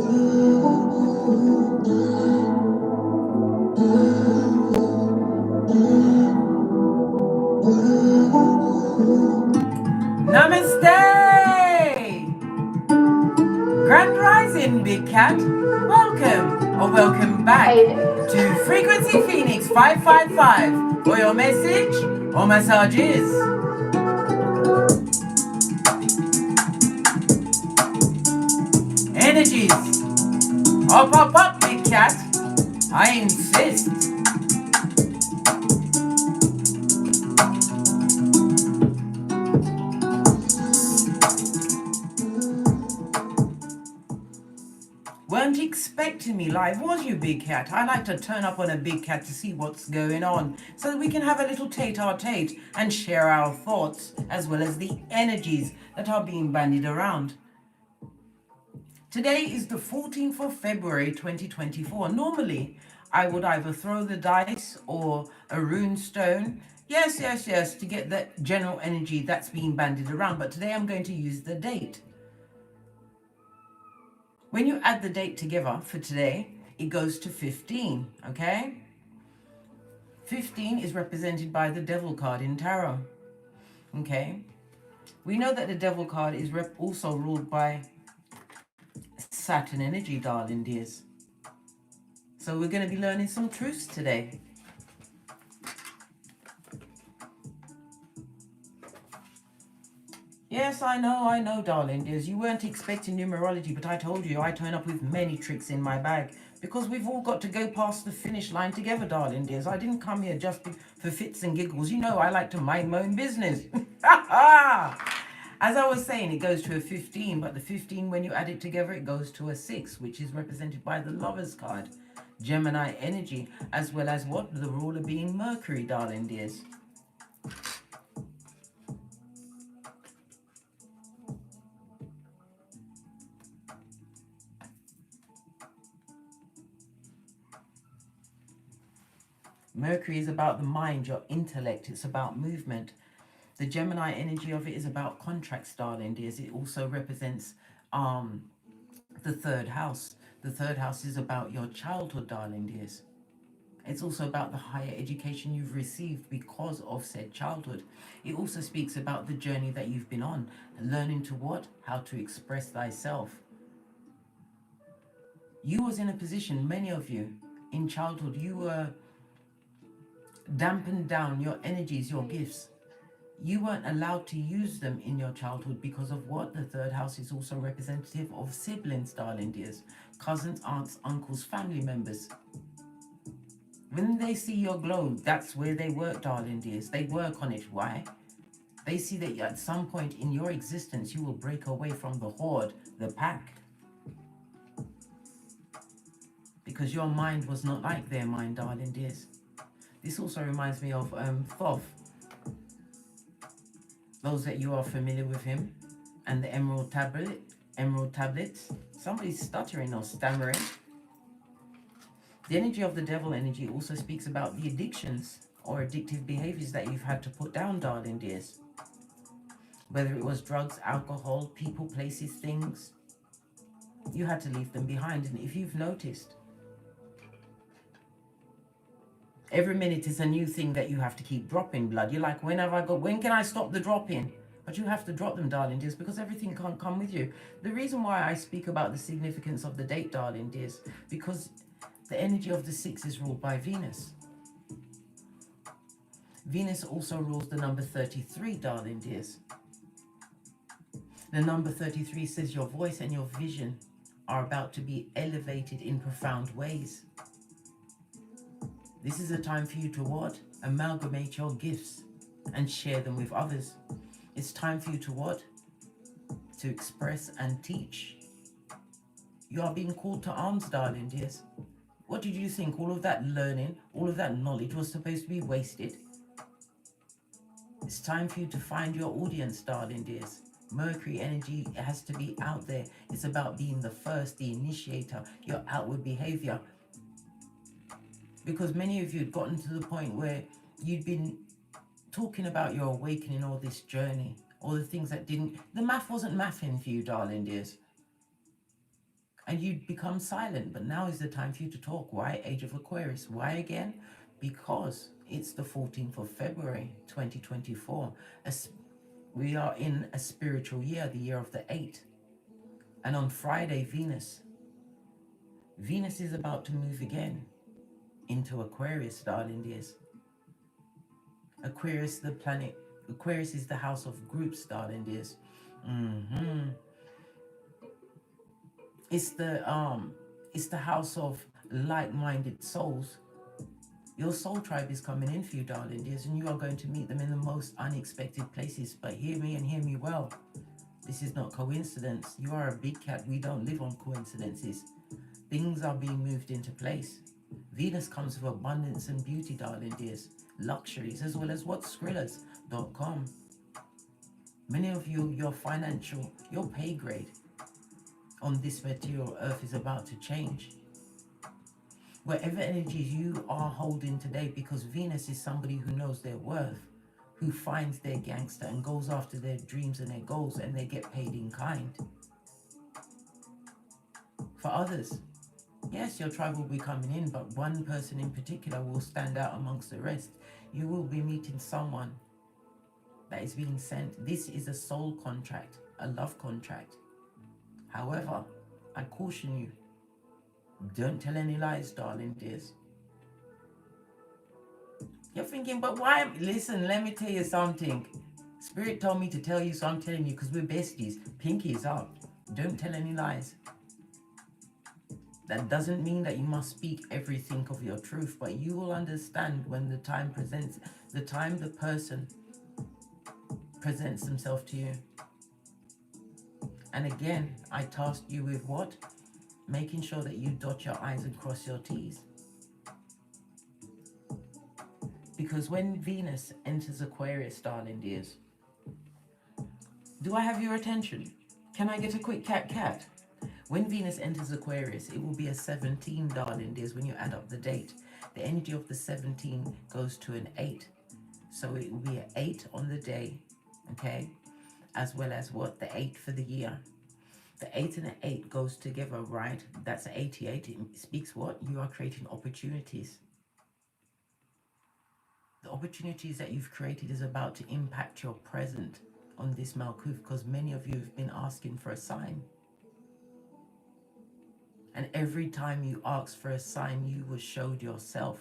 Namaste! Grand Rising, Big Cat. Welcome or welcome back to Frequency Phoenix 555 for your message or massages. Energies. Up, Big Cat. I insist. Weren't expecting me live, was you, Big Cat? I like to turn up on a Big Cat to see what's going on so that we can have a little tate-a-tate and share our thoughts as well as the energies that are being bandied around. Today is the 14th of February 2024. Normally, I would either throw the dice or a rune stone. Yes, to get the general energy that's being bandied around. But today I'm going to use the date. When you add the date together for today, it goes to 15, okay? 15 is represented by the Devil card in Tarot, okay? We know that the Devil card is also ruled by Saturn energy, darling dears. So we're going to be learning some truths today. Yes, I know, darling dears. You weren't expecting numerology, but I told you I turn up with many tricks in my bag because we've all got to go past the finish line together, darling dears. I didn't come here just for fits and giggles. You know I like to mind my own business. As I was saying, it goes to a 15, but the 15, when you add it together, it goes to a 6, which is represented by the Lover's card, Gemini energy, as well as what? The ruler being Mercury, darling dears. Mercury is about the mind, your intellect. It's about movement. The Gemini energy of it is about contracts, darling dears. It also represents the third house. The third house is about your childhood, darling dears. It's also about the higher education you've received because of said childhood. It also speaks about the journey that you've been on, learning to what? How to express thyself. You was in a position, many of you, in childhood, you were dampened down, your energies, your gifts. You weren't allowed to use them in your childhood because of what? The third house is also representative of siblings, darling dears. Cousins, aunts, uncles, family members. When they see your glow, that's where they work, darling dears. They work on it. Why? They see that at some point in your existence, you will break away from the horde, the pack. Because your mind was not like their mind, darling dears. This also reminds me of Thoth. Those that you are familiar with him, and the emerald tablets. Somebody's stuttering or stammering. The energy of the devil energy also speaks about the addictions or addictive behaviors that you've had to put down, darling dears. Whether it was drugs, alcohol, people, places, things, you had to leave them behind. And if you've noticed, every minute is a new thing that you have to keep dropping blood. You're like, when can I stop the dropping? But you have to drop them, darling dears, because everything can't come with you. The reason why I speak about the significance of the date, darling dears, because the energy of the 6 is ruled by Venus. Venus also rules the number 33, darling dears. The number 33 says your voice and your vision are about to be elevated in profound ways. This is a time for you to what? Amalgamate your gifts and share them with others. It's time for you to what? To express and teach. You are being called to arms, darling dears. What did you think? All of that learning, all of that knowledge was supposed to be wasted? It's time for you to find your audience, darling dears. Mercury energy has to be out there. It's about being the first, the initiator, your outward behavior. Because many of you had gotten to the point where you'd been talking about your awakening or this journey, or the things that didn't, the math wasn't mathing for you, darling dears. and you'd become silent. But now is the time for you to talk. Why Age of Aquarius? Why again? Because it's the 14th of February 2024. We are in a spiritual year, the year of the 8. And on Friday, Venus is about to move again into Aquarius, darling dears. Aquarius, the planet. Aquarius is the house of groups, darling dears. It's the house of like-minded souls. Your soul tribe is coming in for you, darling dears, and you are going to meet them in the most unexpected places. But hear me and hear me well. This is not coincidence. You are a big cat. We don't live on coincidences. Things are being moved into place. Venus comes with abundance and beauty, darling dears. Luxuries, as well as what? Skrillers.com. Many of you, your financial, your pay grade on this material earth is about to change. Whatever energies you are holding today, because Venus is somebody who knows their worth, who finds their gangster and goes after their dreams and their goals, and they get paid in kind. For others, yes, your tribe will be coming in, but one person in particular will stand out amongst the rest. You will be meeting someone that is being sent. This is a soul contract, a love contract. However, I caution you, don't tell any lies, darling dears. You're thinking, but why? Listen, let me tell you something. Spirit told me to tell you, so I'm telling you, because we're besties. Pinky is up. Don't tell any lies. That doesn't mean that you must speak everything of your truth, but you will understand when the time presents, the time the person presents themselves to you. And again, I tasked you with what? Making sure that you dot your I's and cross your T's. Because when Venus enters Aquarius, darling dears, do I have your attention? Can I get a quick cat? When Venus enters Aquarius, it will be a 17, darling dears, when you add up the date. The energy of the 17 goes to an 8. So it will be an 8 on the day, okay? As well as what? The 8 for the year. The 8 and the 8 goes together, right? That's 88. It speaks what? You are creating opportunities. The opportunities that you've created is about to impact your present on this Malkuth, because many of you have been asking for a sign. And every time you asked for a sign, you were showed yourself.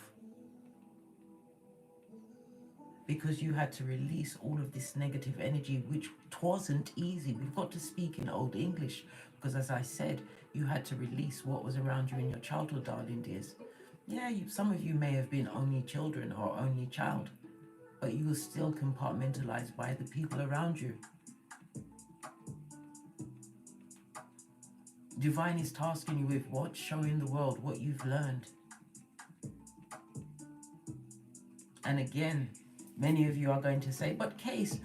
Because you had to release all of this negative energy, which wasn't easy. We've got to speak in Old English, because as I said, you had to release what was around you in your childhood, darling dears. Yeah, some of you may have been only children or only child, but you were still compartmentalized by the people around you. Divine is tasking you with what? Showing the world what you've learned. And again, many of you are going to say, but Case,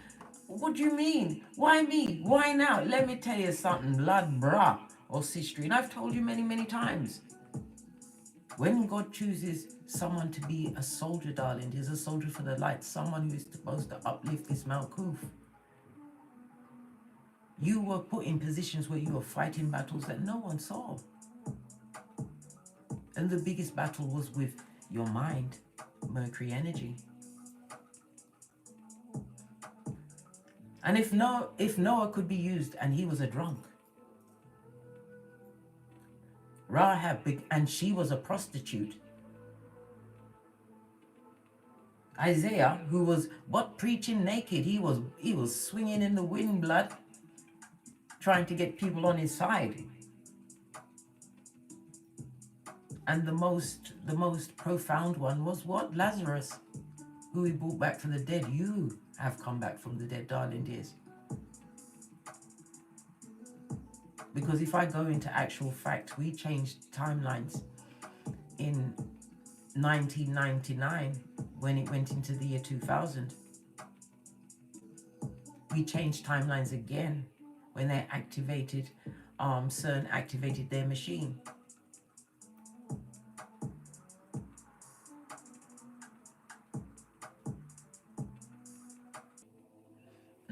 what do you mean? Why me? Why now? Let me tell you something, blood, brah, or sister. And I've told you many, many times. When God chooses someone to be a soldier, darling, there's a soldier for the light, someone who is supposed to uplift this Malkuth. You were put in positions where you were fighting battles that no one saw. And the biggest battle was with your mind, Mercury energy. And if Noah could be used and he was a drunk, Rahab, and she was a prostitute, Isaiah, who was what, preaching naked, he was swinging in the wind, blood, trying to get people on his side. And the most profound one was what? Lazarus, who he brought back from the dead. You have come back from the dead, darling dears. Because if I go into actual fact, we changed timelines in 1999 when it went into the year 2000. We changed timelines again when they activated, CERN activated their machine.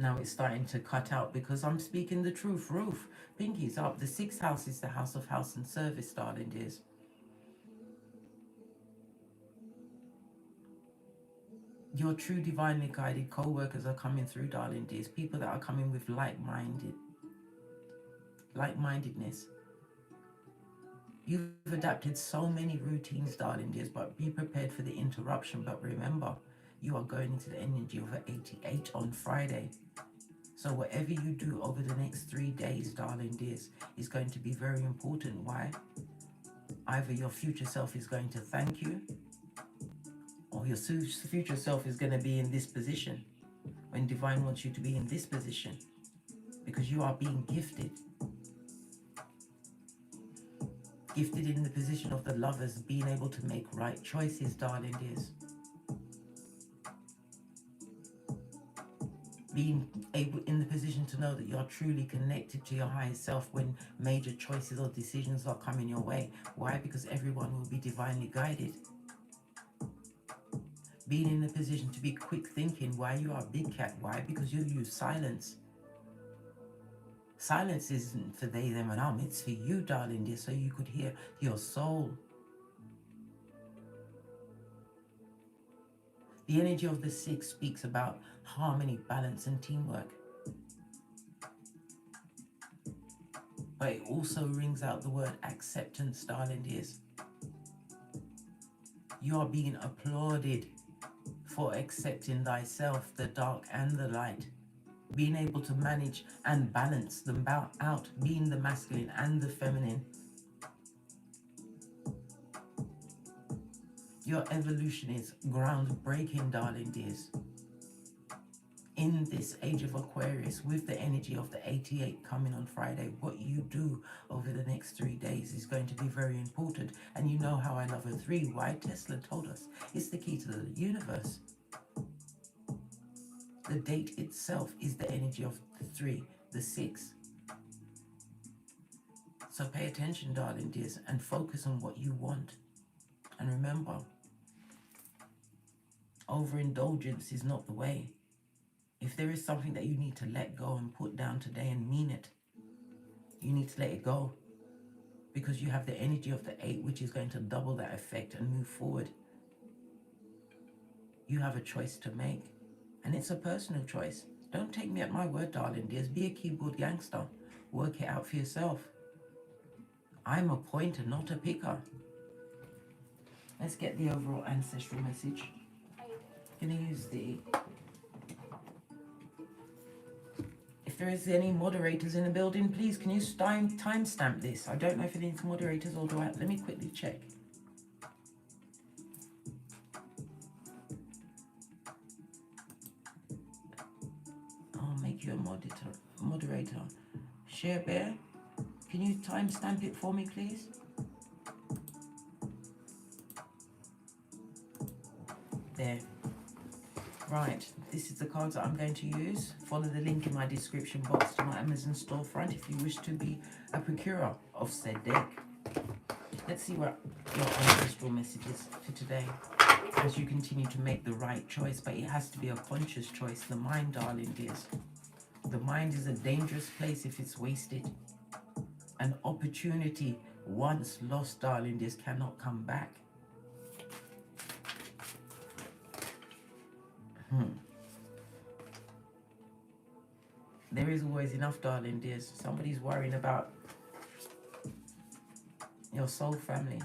Now it's starting to cut out because I'm speaking the truth. Roof, pinkies up. The 6th house is the house of house and service, darling dears. Your true divinely guided co-workers are coming through, darling dears. People that are coming with like-mindedness. You've adapted so many routines, darling dears, but be prepared for the interruption. But remember, you are going into the energy of an 88 on Friday. So whatever you do over the next 3 days, darling dears, is going to be very important. Why? Either your future self is going to thank you, or your future self is going to be in this position when divine wants you to be in this position, because you are being gifted in the position of the lovers, being able to make right choices, darling dears. Being able in the position to know that you're truly connected to your higher self when major choices or decisions are coming your way. Why? Because everyone will be divinely guided. Being in a position to be quick thinking. Why? You are a big cat. Why? Because you use silence. Silence isn't for they, them, and it's for you, darling dear, so you could hear your soul. The energy of the 6 speaks about harmony, balance, and teamwork. But it also rings out the word acceptance, darling dears. You are being applauded for accepting thyself, the dark and the light. Being able to manage and balance them out, being the masculine and the feminine. Your evolution is groundbreaking, darling dears. In this age of Aquarius, with the energy of the 88 coming on Friday, what you do over the next 3 days is going to be very important. And you know how I love a 3. Why? Tesla told us it's the key to the universe. The date itself is the energy of the 3, the 6. So pay attention, darling dears, and focus on what you want. And remember, overindulgence is not the way. If there is something that you need to let go and put down today and mean it, you need to let it go. Because you have the energy of the 8, which is going to double that effect and move forward. You have a choice to make. And it's a personal choice. Don't take me at my word, darling dears. Be a keyboard gangster. Work it out for yourself. I'm a pointer, not a picker. Let's get the overall ancestral message. Gonna use the... If there is any moderators in the building, please, can you timestamp this? I don't know if it needs moderators or do I... Let me quickly check. I'll make you a moderator. Share Bear, can you timestamp it for me, please? There. Right, this is the cards that I'm going to use. Follow the link in my description box to my Amazon storefront if you wish to be a procurer of said deck. Let's see what your ancestral message is for today as you continue to make the right choice, but it has to be a conscious choice. The mind, darling dears. The mind is a dangerous place if it's wasted. An opportunity once lost, darling dears, cannot come back. There is always enough, darling dears. Somebody's worrying about your soul family.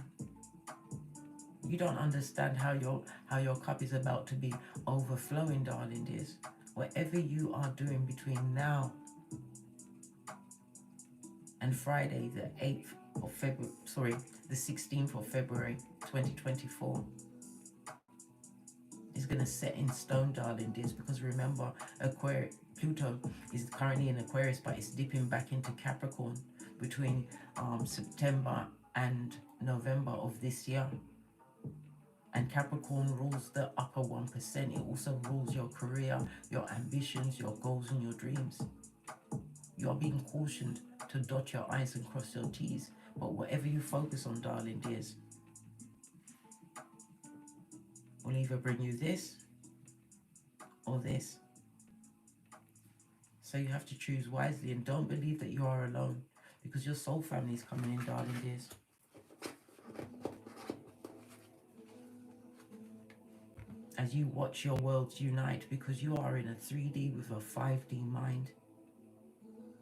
You don't understand how your cup is about to be overflowing, darling dears. Whatever you are doing between now and Friday, the 8th of February, the 16th of February, 2024, is going to set in stone, darling dears, because remember, Pluto is currently in Aquarius, but it's dipping back into Capricorn between September and November of this year. And Capricorn rules the upper 1%. It also rules your career, your ambitions, your goals, and your dreams. You are being cautioned to dot your I's and cross your T's. But whatever you focus on, darling dears, will either bring you this or this. So you have to choose wisely, and don't believe that you are alone, because your soul family is coming in, darling dears. As you watch your worlds unite, because you are in a 3D with a 5D mind.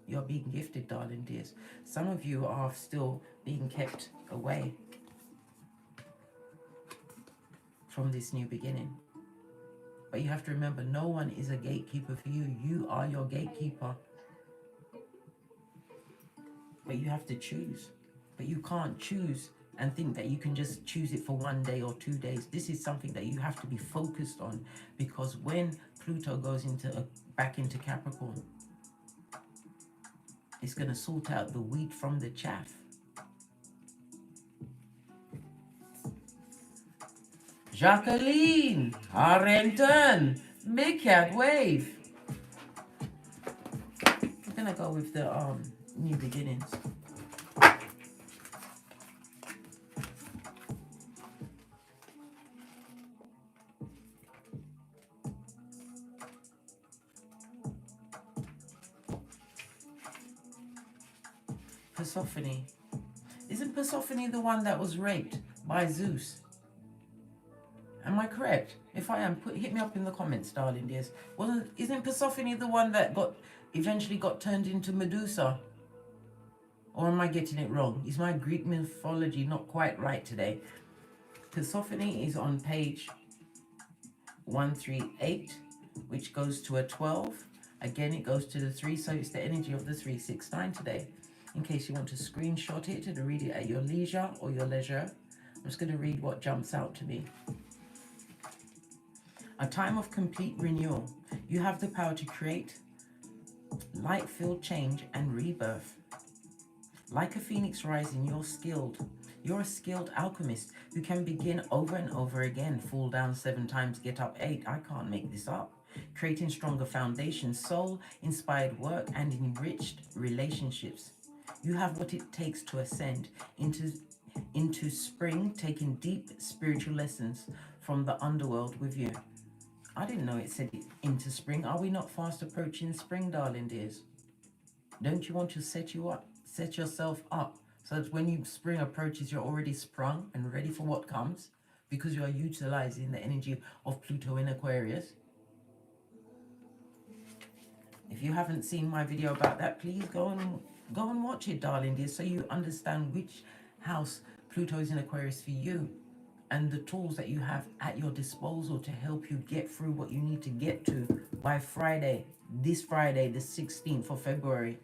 You're being gifted, darling dears. Some of you are still being kept away from this new beginning. But you have to remember, no one is a gatekeeper for you. You are your gatekeeper. But you have to choose. But you can't choose and think that you can just choose it for 1 day or 2 days. This is something that you have to be focused on, because when Pluto goes back into Capricorn, it's going to sort out the wheat from the chaff. Jacqueline, Harrington, Big Cat Wave. We're going to go with the new beginnings. Persephone. Isn't Persephone the one that was raped by Zeus? Am I correct? If I am, hit me up in the comments, darling dears. Isn't Persephone the one that eventually got turned into Medusa? Or am I getting it wrong? Is my Greek mythology not quite right today? Persephone is on page 138, which goes to a 12. Again, it goes to the 3, so it's the energy of the 369 today. In case you want to screenshot it and read it at your leisure or your leisure, I'm just going to read what jumps out to me. A time of complete renewal. You have the power to create light-filled change and rebirth. Like a phoenix rising, you're skilled. You're a skilled alchemist who can begin over and over again. Fall down 7 times, get up 8. I can't make this up. Creating stronger foundations, soul-inspired work, and enriched relationships. You have what it takes to ascend into spring, taking deep spiritual lessons from the underworld with you. I didn't know it said into spring. Are we not fast approaching spring, darling dears? Don't you want to set yourself up, so that when spring approaches, you're already sprung and ready for what comes, because you are utilizing the energy of Pluto in Aquarius? If you haven't seen my video about that, please go and watch it, darling dear, so you understand which house Pluto is in Aquarius for you, and the tools that you have at your disposal to help you get through what you need to get to by this Friday, the 16th of February.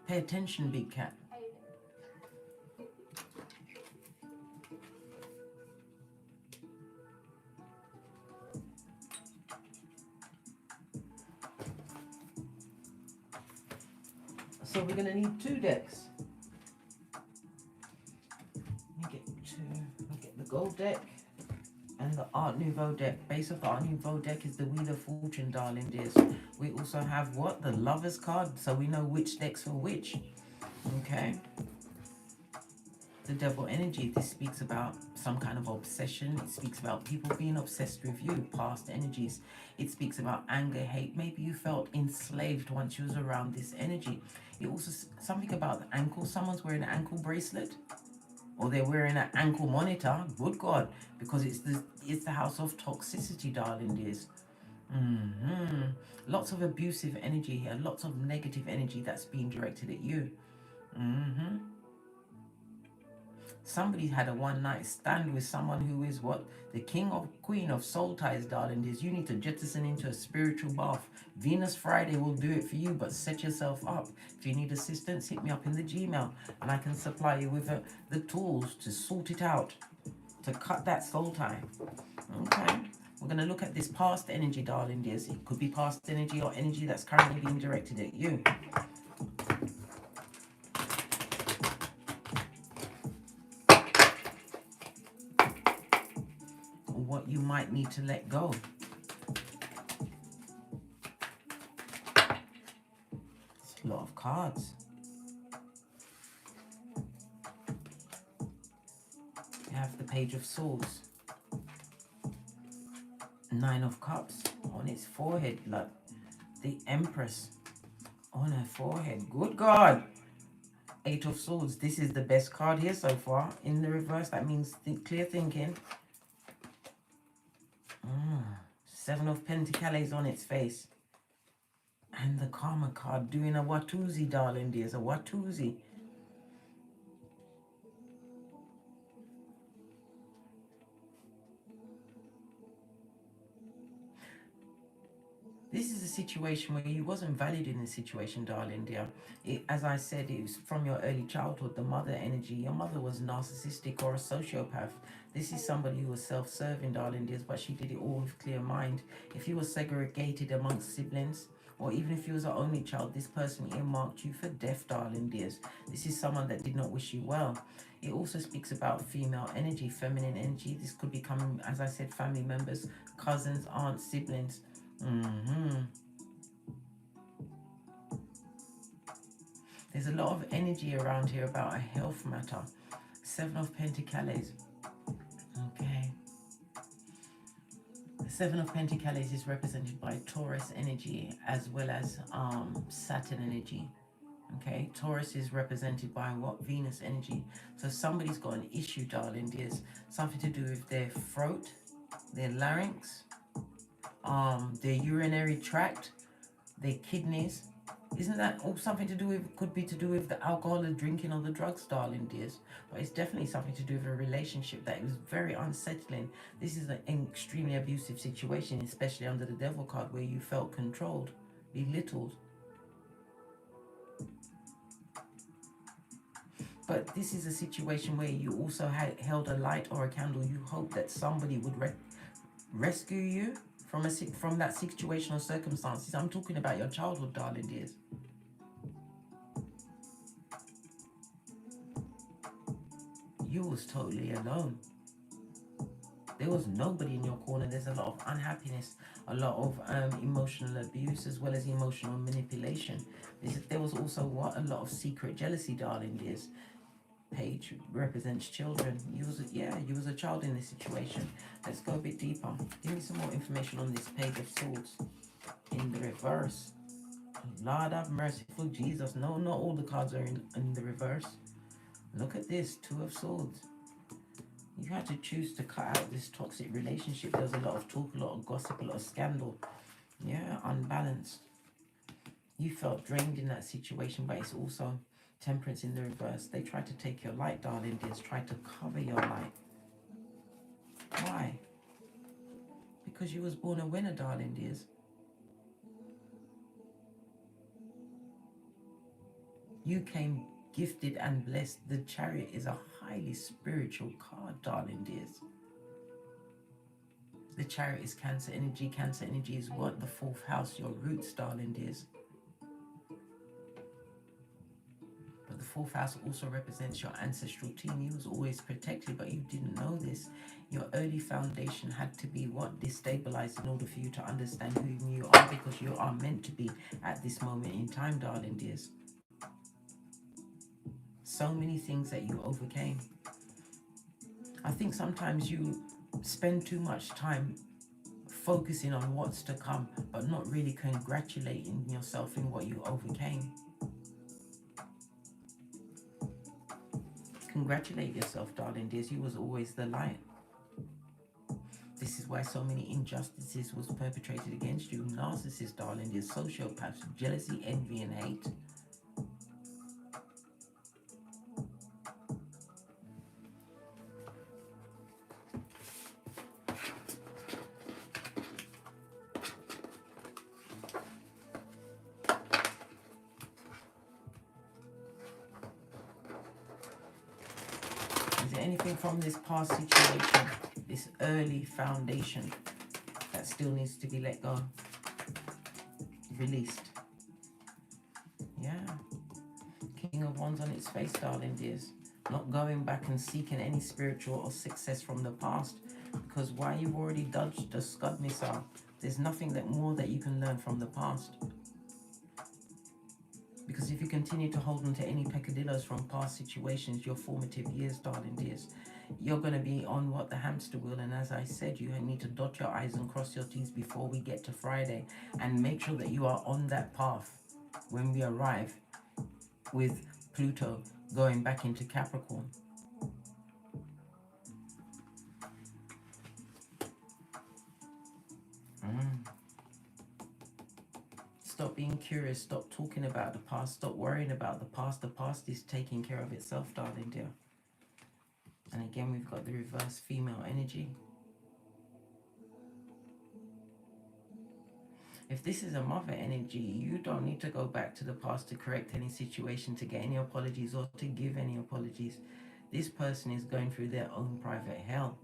Pay attention, big cat. So we're going to need 2 decks. Let me get the gold deck and the Art Nouveau deck. Base of the Art Nouveau deck is the Wheel of Fortune, darling dears. We also have what? The Lovers card, so we know which deck's for which. Okay. The Devil energy. This speaks about some kind of obsession. It speaks about people being obsessed with you, past energies. It speaks about anger, hate. Maybe you felt enslaved once you was around this energy. It also something about the ankle. Someone's wearing an ankle bracelet, or they're wearing an ankle monitor. Good God, because it's the house of toxicity, darling dears. Lots of abusive energy here, lots of negative energy that's being directed at you. Somebody had a one-night stand with someone who is what? The king or queen of soul ties, darling dears. You need to jettison into a spiritual bath. Venus Friday will do it for you, but set yourself up. If you need assistance, hit me up in the Gmail, and I can supply you with the tools to sort it out, to cut that soul tie. Okay. We're going to look at this past energy, darling dears. It could be past energy or energy that's currently being directed at you. What you might need to let go. It's a lot of cards. You have the Page of Swords. 9 of Cups on its forehead, blood. The Empress on her forehead. Good God. Eight of Swords. This is the best card here so far. In the reverse, that means clear thinking. Seven of Pentacles on its face. And the Karma card doing a Watusi, darling dears. A Watusi. This is a situation where you wasn't valued in this situation, darling dear. As I said, it was from your early childhood, the mother energy. Your mother was narcissistic or a sociopath. This is somebody who was self-serving, darling dears, but she did it all with clear mind. If you were segregated amongst siblings, or even if you was an only child, this person earmarked you for death, darling dears. This is someone that did not wish you well. It also speaks about female energy, feminine energy. This could be coming, as I said, family members, cousins, aunts, siblings. There's a lot of energy around here about a health matter. Seven of Pentacles. Okay. The Seven of Pentacles is represented by Taurus energy as well as Saturn energy. Okay, Taurus is represented by what? Venus energy. So somebody's got an issue, darling dears. Something to do with their throat, their larynx, their urinary tract, their kidneys. Isn't that all something to do with, could be to do with the alcohol, the drinking, or the drugs, darling dears? But it's definitely something to do with a relationship that was very unsettling. This is an extremely abusive situation, especially under the Devil card, where you felt controlled, belittled. But this is a situation where you also held a light or a candle. You hope that somebody would rescue you from that situation or circumstances. I'm talking about your childhood, darling dears. You was totally alone. There was nobody in your corner. There's a lot of unhappiness, a lot of emotional abuse, as well as emotional manipulation. There was also a lot of secret jealousy, darling dears. Page represents children. You was a child in this situation. Let's go a bit deeper. Give me some more information on this Page of Swords in the reverse. Lord have mercy, for Jesus. No, not all the cards are in the reverse. Look at this, Two of Swords. You had to choose to cut out this toxic relationship. There was a lot of talk, a lot of gossip, a lot of scandal. Yeah, unbalanced. You felt drained in that situation, but it's also Temperance in the reverse. They tried to take your light, darling dears. Tried to cover your light. Why? Because you was born a winner, darling dears. You came gifted and blessed. The Chariot is a highly spiritual card, darling dears. The Chariot is Cancer energy. Cancer energy is what? The fourth house, your roots, darling dears. But the fourth house also represents your ancestral team. You was always protected, but you didn't know this. Your early foundation had to be what? Destabilized in order for you to understand who you are, because you are meant to be at this moment in time, darling dears. So many things that you overcame. I think sometimes you spend too much time focusing on what's to come, but not really congratulating yourself in what you overcame. Congratulate yourself, darling dears. You was always the light. This is why so many injustices was perpetrated against you. Narcissists, darling dears, sociopaths, jealousy, envy, and hate. Is there anything from this past situation, this early foundation, that still needs to be let go, released? Yeah. King of Wands on its face, darling dears. Not going back and seeking any spiritual or success from the past, because why? You've already dodged the Scud missile. There's nothing more that you can learn from the past, Because if you continue to hold on to any peccadillos from past situations, your formative years, darling dears, you're going to be on what, the hamster wheel. And as I said, you need to dot your I's and cross your T's before we get to Friday, and make sure that you are on that path when we arrive with Pluto going back into Capricorn. Stop being curious. Stop talking about the past. Stop worrying about the past. The past is taking care of itself, darling dear. And again, we've got the reverse female energy. If this is a mother energy, you don't need to go back to the past to correct any situation, to get any apologies, or to give any apologies. This person is going through their own private hell.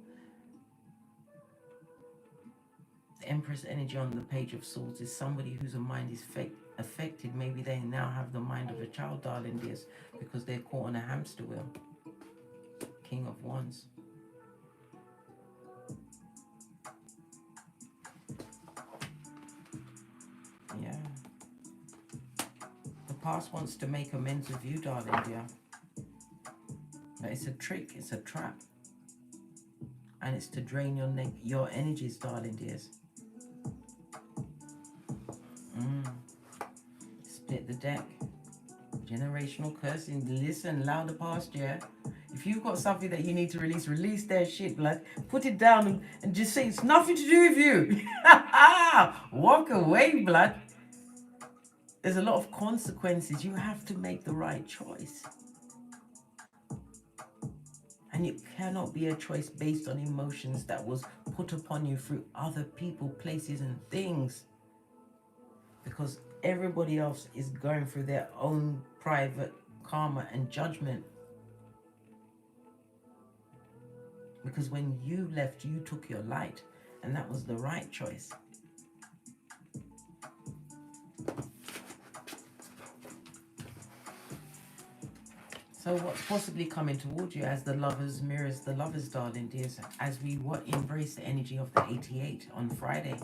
The Empress energy on the Page of Swords is somebody whose mind is affected. Maybe they now have the mind of a child, darling dears, because they're caught on a hamster wheel. King of Wands. Yeah. The past wants to make amends with you, darling dear. But it's a trick, it's a trap. And it's to drain your energies, darling dears. Split the deck. Generational cursing. Listen, louder past, yeah? If you've got something that you need to release their shit, blood. Put it down and just say it's nothing to do with you. Walk away, blood. There's a lot of consequences. You have to make the right choice. And it cannot be a choice based on emotions that was put upon you through other people, places, and things. Because everybody else is going through their own private karma and judgment. Because when you left, you took your light, and that was the right choice. So what's possibly coming towards you as the Lovers mirrors the Lovers, darling dears, as we embrace the energy of the 88 on Friday.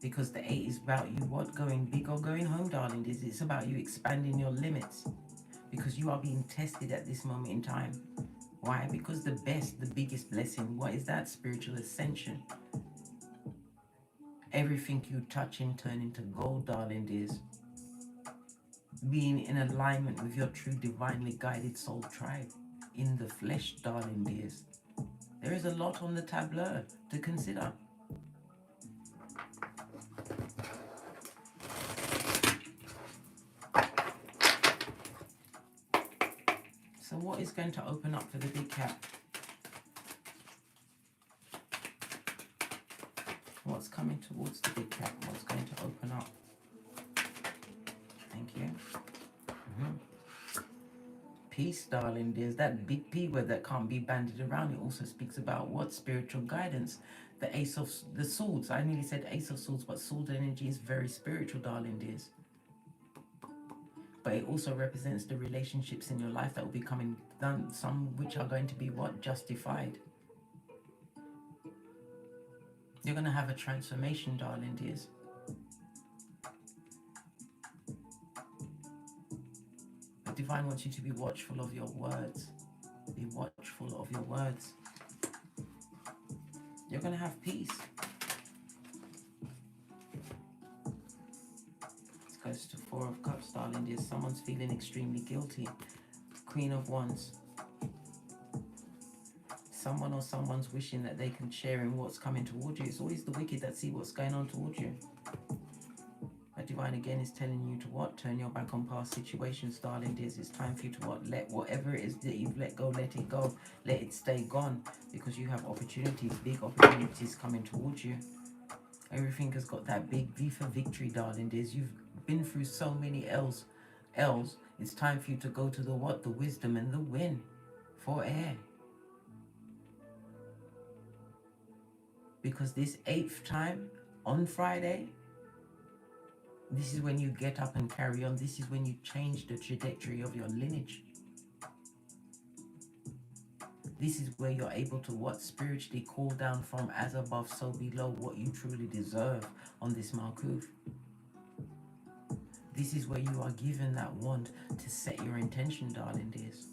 Because the 8 is about you going big or going home, darling dears. It's about you expanding your limits. Because you are being tested at this moment in time. Why? Because the biggest blessing, what is that? Spiritual ascension. Everything you touch and turn into gold, darling dears. Being in alignment with your true divinely guided soul tribe. In the flesh, darling dears. There is a lot on the tableau to consider. So what is going to open up for the big cat? What's coming towards the big cat? What's going to open up? Thank you. Peace, darling dears. That big P word that can't be bandied around. It also speaks about what? Spiritual guidance. The Ace of the Swords. I nearly said Ace of Swords, but sword energy is very spiritual, darling dears. But it also represents the relationships in your life that will be coming done. Some which are going to be what? Justified. You're going to have a transformation, darling dears. But Divine wants you to be watchful of your words. Be watchful of your words. You're going to have peace. This goes to 4 of Cups, darling dears. Someone's feeling extremely guilty. Queen of Wands. Someone or someone's wishing that they can share in what's coming towards you. It's always the wicked that see what's going on towards you. But Divine again is telling you to what? Turn your back on past situations, darling dears. It's time for you to what? Let whatever it is that you've let go, let it go. Let it stay gone. Because you have opportunities, big opportunities coming towards you. Everything has got that big V for victory, darling dears. You've been through so many L's. It's time for you to go to the what? The wisdom and the win for air. Because this 8th time on Friday, this is when you get up and carry on. This is when you change the trajectory of your lineage. This is where you're able to what? Spiritually call down from as above, so below, what you truly deserve on this Malkuth. This is where you are given that wand to set your intention, darling dears.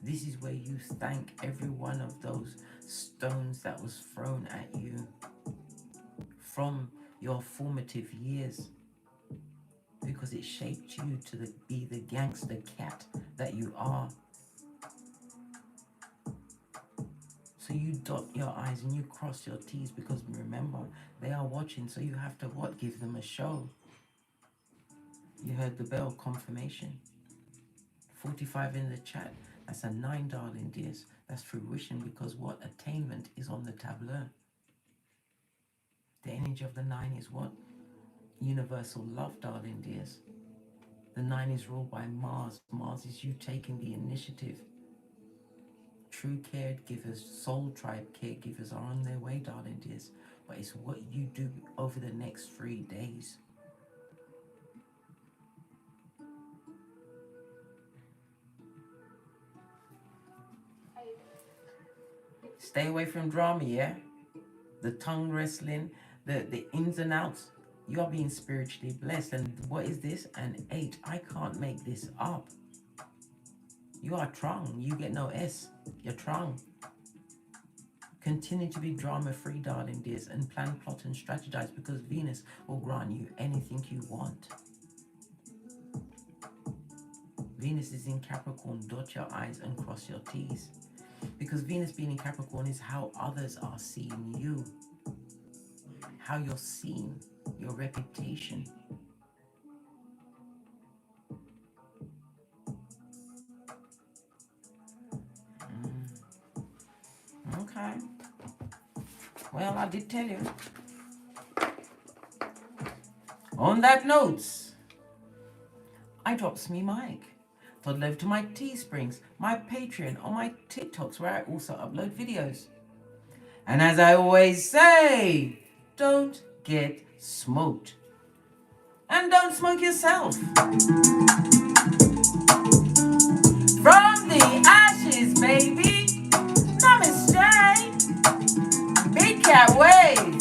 This is where you thank every one of those stones that was thrown at you from your formative years, because it shaped you to be the gangster cat that you are. So you dot your I's and you cross your T's, because remember, they are watching, so you have to what? Give them a show. You heard the bell, confirmation. 45 in the chat. That's a 9, darling dears. That's fruition, because what? Attainment is on the tableau. The energy of the 9 is what? Universal love, darling dears. The 9 is ruled by Mars. Mars is you taking the initiative. True caregivers, soul tribe caregivers are on their way, darling dears. But it's what you do over the next 3 days. Stay away from drama, yeah? The tongue wrestling, the ins and outs. You are being spiritually blessed. And what is this? An 8. I can't make this up. You are Trung. You get no S. You're Trung. Continue to be drama-free, darling dears, and plan, plot, and strategize, because Venus will grant you anything you want. Venus is in Capricorn. Dot your I's and cross your T's. Because Venus being in Capricorn is how others are seeing you. How you're seen. Your reputation. Okay. Well, I did tell you. On that note, I drops me mic. Toddle over to my Teesprings, my Patreon, or my TikToks, where I also upload videos. And as I always say, don't get smoked. And don't smoke yourself. From the ashes, baby. Namaste. Big cat wave.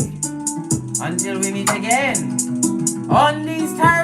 Until we meet again on these times.